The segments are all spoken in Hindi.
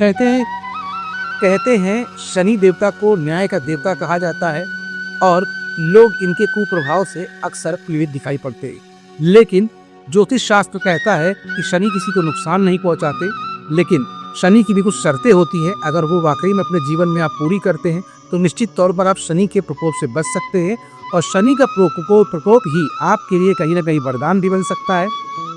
कहते हैं शनि देवता को न्याय का देवता कहा जाता है और लोग इनके कुप्रभाव से अक्सर पीड़ित दिखाई पड़ते हैं। लेकिन ज्योतिष शास्त्र कहता है कि शनि किसी को नुकसान नहीं पहुंचाते, लेकिन शनि की भी कुछ शर्तें होती हैं। अगर वो वाकई में अपने जीवन में आप पूरी करते हैं तो निश्चित तौर पर आप शनि के प्रकोप से बच सकते हैं और शनि का प्रकोप ही आपके लिए कहीं ना कहीं वरदान भी बन सकता है।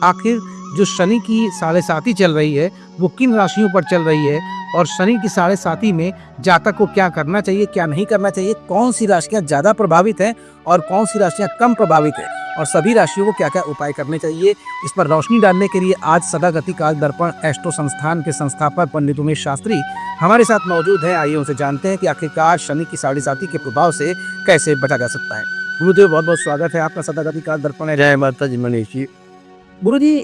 आखिर जो शनि की 7.5 चल रही है वो किन राशियों पर चल रही है और शनि की 7.5 में जातक को क्या करना चाहिए, क्या नहीं करना चाहिए, कौन सी राशियां ज़्यादा प्रभावित हैं और कौन सी राशियां कम प्रभावित हैं और सभी राशियों को क्या क्या उपाय करने चाहिए, इस पर रोशनी डालने के लिए आज सदागति काल दर्पण एस्ट्रो संस्थान के संस्थापक पंडित उमेश शास्त्री हमारे साथ मौजूद है। आइए उनसे जानते हैं कि आखिरकार शनि की 7.5 के प्रभाव से कैसे बचा जा सकता है। गुरुदेव, बहुत बहुत स्वागत है आपका सदागति काल दर्पण है। जय माता जी मनीष जी। गुरु जी,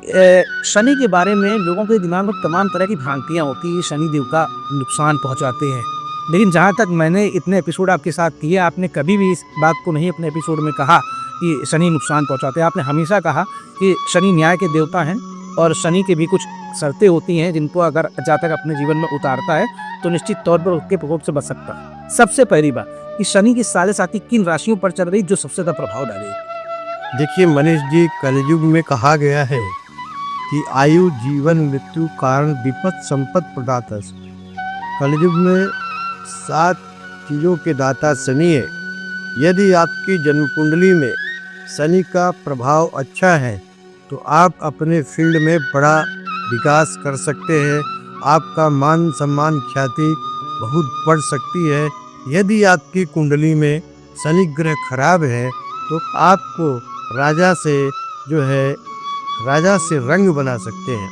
शनि के बारे में लोगों के दिमाग में तमाम तरह की भ्रांतियाँ होती है, शनि देव का नुकसान पहुंचाते हैं, लेकिन जहाँ तक मैंने इतने एपिसोड आपके साथ किए, आपने कभी भी इस बात को नहीं अपने एपिसोड में कहा कि शनि नुकसान पहुंचाते हैं। आपने हमेशा कहा कि शनि न्याय के देवता हैं और शनि की भी कुछ शर्तें होती हैं जिनको अगर जातक अपने जीवन में उतारता है तो निश्चित तौर पर उसके प्रकोप से बच सकता है। सबसे पहली बात कि शनि की 7.5 किन राशियों पर चल रही जो सबसे ज़्यादा प्रभाव डालेगी? देखिए मनीष जी, कलयुग में कहा गया है कि आयु जीवन मृत्यु कारण विपद संपत्ति प्रदाता। कलयुग में 7 चीज़ों के दाता शनि है। यदि आपकी जन्म कुंडली में शनि का प्रभाव अच्छा है तो आप अपने फील्ड में बड़ा विकास कर सकते हैं। आपका मान सम्मान ख्याति बहुत बढ़ सकती है। यदि आपकी कुंडली में शनि ग्रह खराब है तो आपको राजा से रंग बना सकते हैं।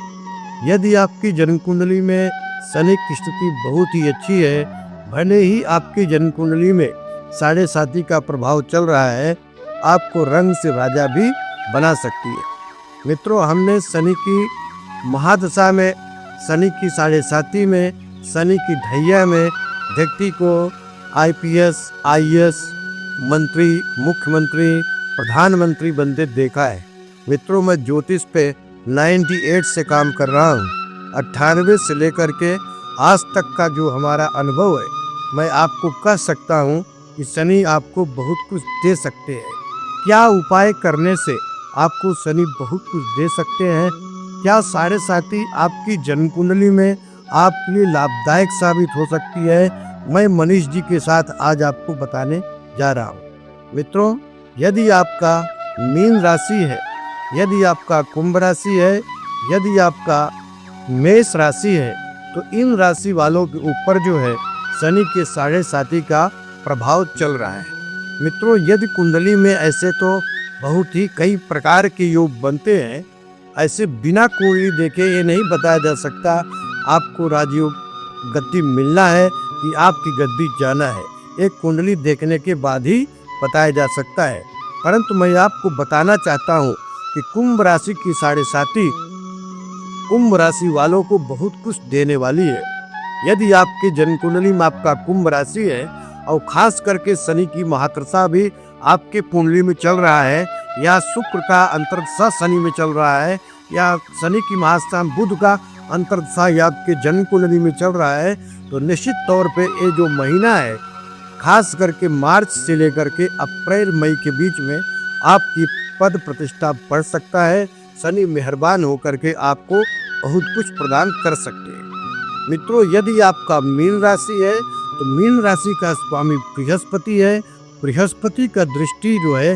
यदि आपकी जन्म कुंडली में शनि की स्थिति बहुत ही अच्छी है, भले ही आपकी जन्म कुंडली में 7.5 का प्रभाव चल रहा है, आपको रंग से राजा भी बना सकती है। मित्रों, हमने शनि की महादशा में, शनि की 7.5 में, शनि की ढैया में व्यक्ति को IPS, IAS, मंत्री, मुख्यमंत्री, प्रधानमंत्री बनते देखा है। मित्रों, मैं ज्योतिष पे 98 से काम कर रहा हूँ। 98 से लेकर के आज तक का जो हमारा अनुभव है, मैं आपको कह सकता हूँ कि शनि आपको बहुत कुछ दे सकते हैं। क्या उपाय करने से आपको शनि बहुत कुछ दे सकते हैं? क्या 7.5 आपकी जन्म कुंडली में आपके लिए लाभदायक साबित हो सकती है? मैं मनीष जी के साथ आज आपको बताने जा रहा हूँ। मित्रों, यदि आपका मीन राशि है, यदि आपका कुंभ राशि है, यदि आपका मेष राशि है, तो इन राशि वालों के ऊपर जो है शनि के 7.5 का प्रभाव चल रहा है। मित्रों, यदि कुंडली में ऐसे तो बहुत ही कई प्रकार के योग बनते हैं। ऐसे बिना कुंडली देखे ये नहीं बताया जा सकता आपको राजयोग गद्दी मिलना है कि आपकी गद्दी जाना है। एक कुंडली देखने के बाद ही बताया जा सकता है। परंतु मैं आपको बताना चाहता हूँ कि कुंभ राशि की 7.5 कुंभ राशि वालों को बहुत कुछ देने वाली है। यदि आपकी जन्म कुंडली में आपका कुंभ राशि है और खास करके शनि की महादशा भी आपके कुंडली में चल रहा है, या शुक्र का अंतर्दशा शनि में चल रहा है, या शनि की महादशा बुध का अंतर्दशा या आपके जन्म कुंडली में चल रहा है, तो निश्चित तौर पे ये जो महीना है, खास करके मार्च से लेकर के अप्रैल मई के बीच में आपकी पद प्रतिष्ठा बढ़ सकता है। शनि मेहरबान होकर के आपको बहुत कुछ प्रदान कर सकते हैं। मित्रों, यदि आपका मीन राशि है तो मीन राशि का स्वामी बृहस्पति है। बृहस्पति का दृष्टि जो है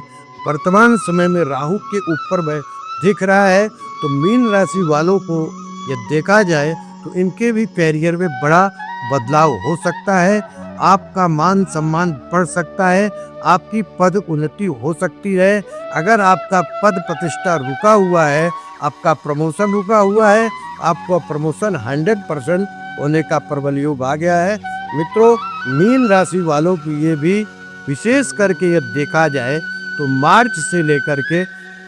वर्तमान समय में राहु के ऊपर में दिख रहा है, तो मीन राशि वालों को यह देखा जाए तो इनके भी कैरियर में बड़ा बदलाव हो सकता है। आपका मान सम्मान बढ़ सकता है, आपकी पद उन्नति हो सकती है। अगर आपका पद प्रतिष्ठा रुका हुआ है, आपका प्रमोशन रुका हुआ है, आपका प्रमोशन 100% होने का प्रबल योग आ गया है। मित्रों, मीन राशि वालों की ये भी विशेष करके यदि देखा जाए तो मार्च से लेकर के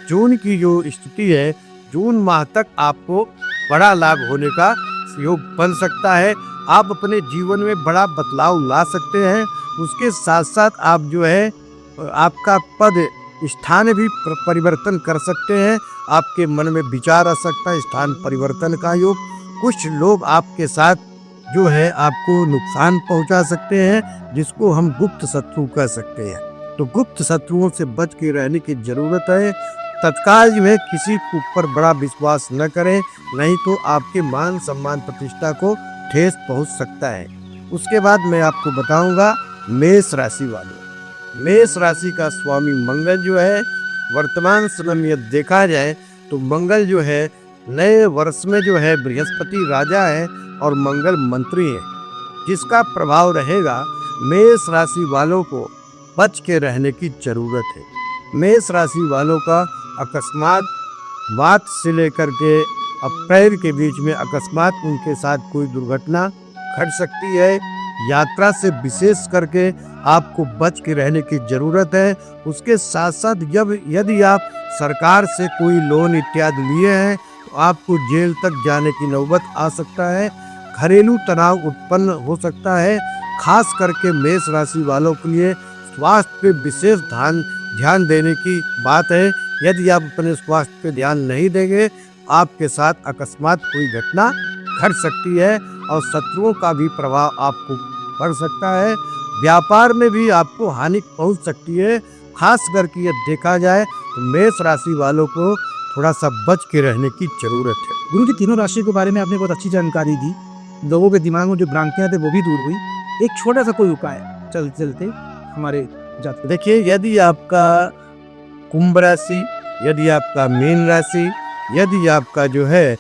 जून की जो स्थिति है, जून माह तक आपको बड़ा लाभ होने का योग बन सकता है। आप अपने जीवन में बड़ा बदलाव ला सकते हैं। उसके साथ साथ आप जो है आपका पद स्थान भी परिवर्तन कर सकते हैं। आपके मन में विचार आ सकता है स्थान परिवर्तन का योग। कुछ लोग आपके साथ जो है आपको नुकसान पहुंचा सकते हैं, जिसको हम गुप्त शत्रु कह सकते हैं। तो गुप्त शत्रुओं से बच के रहने की जरूरत है। तत्काल में किसी के ऊपर बड़ा विश्वास न करें, नहीं तो आपके मान सम्मान प्रतिष्ठा को ठेस पहुंच सकता है। उसके बाद मैं आपको बताऊंगा मेष राशि वालों। मेष राशि का स्वामी मंगल जो है, वर्तमान समय में यदि देखा जाए तो मंगल जो है नए वर्ष में जो है बृहस्पति राजा है और मंगल मंत्री है, जिसका प्रभाव रहेगा। मेष राशि वालों को बच के रहने की जरूरत है। मेष राशि वालों का अकस्मात मार्च से लेकर के अप्रैल के बीच में अकस्मात उनके साथ कोई दुर्घटना घट सकती है। यात्रा से विशेष करके आपको बच के रहने की जरूरत है। उसके साथ साथ जब यदि आप सरकार से कोई लोन इत्यादि लिए हैं तो आपको जेल तक जाने की नौबत आ सकता है। घरेलू तनाव उत्पन्न हो सकता है। खास करके मेष राशि वालों के लिए स्वास्थ्य पे विशेष ध्यान देने की बात है। यदि आप अपने स्वास्थ्य पे ध्यान नहीं देंगे, आपके साथ अकस्मात कोई घटना घट सकती है और शत्रुओं का भी प्रभाव आपको पड़ सकता है। व्यापार में भी आपको हानि पहुंच सकती है। खास करके यदि देखा जाए तो मेष राशि वालों को थोड़ा सा बच के रहने की जरूरत है। गुरु जी, तीनों राशि के बारे में आपने बहुत अच्छी जानकारी दी। लोगों के दिमाग में जो भ्रांतियां थे वो भी दूर हुई। एक छोटा सा कोई उपाय चलते चलते हमारे जाते। देखिए, यदि आपका कुंभ राशि, यदि आपका मीन राशि, यदि आपका जो है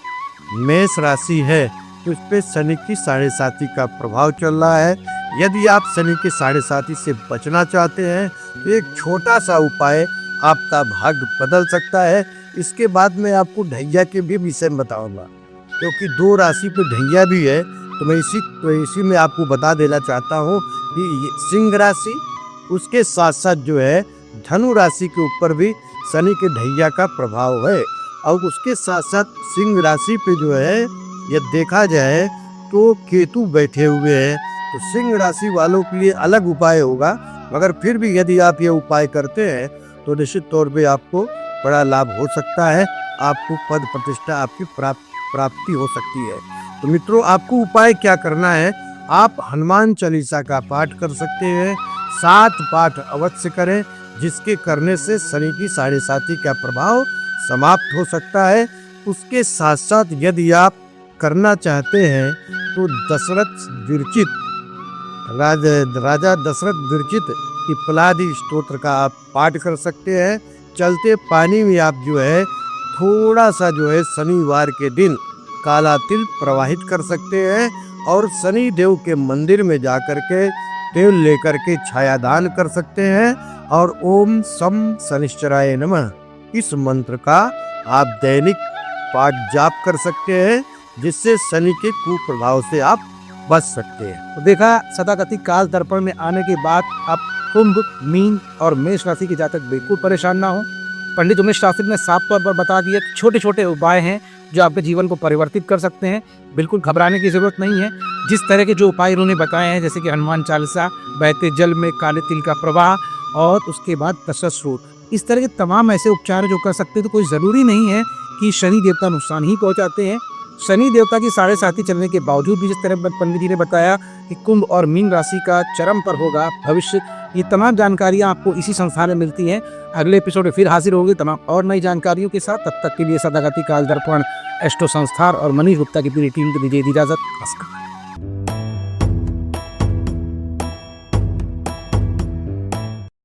मेष राशि है, तो इस पे शनि की 7.5 का प्रभाव चल रहा है। यदि आप शनि के 7.5 से बचना चाहते हैं तो एक छोटा सा उपाय आपका भाग्य बदल सकता है। इसके बाद मैं आपको ढैया के भी विषय में बताऊंगा, क्योंकि 2 राशि पे ढैया भी है। तो मैं इसी में आपको बता देना चाहता हूँ कि सिंह राशि, उसके साथ साथ जो है धनु राशि के ऊपर भी शनि के ढैया का प्रभाव है। और उसके साथ साथ सिंह राशि पे जो है ये देखा जाए तो केतु बैठे हुए हैं। तो सिंह राशि वालों के लिए अलग उपाय होगा, मगर फिर भी यदि आप ये उपाय करते हैं तो निश्चित तौर पे आपको बड़ा लाभ हो सकता है। आपको पद प्रतिष्ठा आपकी प्राप्ति हो सकती है। तो मित्रों, आपको उपाय क्या करना है? आप हनुमान चालीसा का पाठ कर सकते हैं। 7 पाठ अवश्य करें, जिसके करने से शनि की 7.5 का प्रभाव समाप्त हो सकता है। उसके साथ साथ यदि आप करना चाहते हैं तो राजा दशरथ विरचित की पलादी स्तोत्र का आप पाठ कर सकते हैं। चलते पानी में आप जो है थोड़ा सा जो है शनिवार के दिन काला तिल प्रवाहित कर सकते हैं और शनि देव के मंदिर में जाकर के तेल लेकर के छायादान कर सकते हैं। और ओम सम शनिश्चराय नमः इस मंत्र का आप दैनिक पाठ जाप कर सकते हैं, जिससे शनि के कुप्रभाव से आप बच सकते हैं। तो देखा, सदागति काल दर्पण में आने के बाद आप कुंभ, मीन और मेष राशि के जातक बिल्कुल परेशान ना हो। पंडित उमेश शास्त्री ने साफ तौर पर बता दिया छोटे छोटे उपाय हैं जो आपके जीवन को परिवर्तित कर सकते हैं। बिल्कुल घबराने की जरूरत नहीं है। जिस तरह के जो उपाय उन्होंने बताए हैं, जैसे कि हनुमान चालीसा, बहते जल में काले तिल का प्रवाह और उसके बाद दशरथ स्तोत्र, इस तरह के तमाम ऐसे उपचार जो कर सकते हैं। तो कोई ज़रूरी नहीं है कि शनि देवता नुकसान ही पहुंचाते हैं। शनि देवता की 7.5 चलने के बावजूद भी, जिस तरह पंडित जी ने बताया कि कुंभ और मीन राशि का चरम पर होगा भविष्य, ये तमाम जानकारियां आपको इसी संस्थान में मिलती हैं। अगले एपिसोड में फिर हाजिर होंगे तमाम और नई जानकारियों के साथ। तब तक के लिए सदागति काल दर्पण, एस्ट्रो संस्थान और मनीष गुप्ता की पूरी टीम को दीजिए इजाजत। नमस्कार।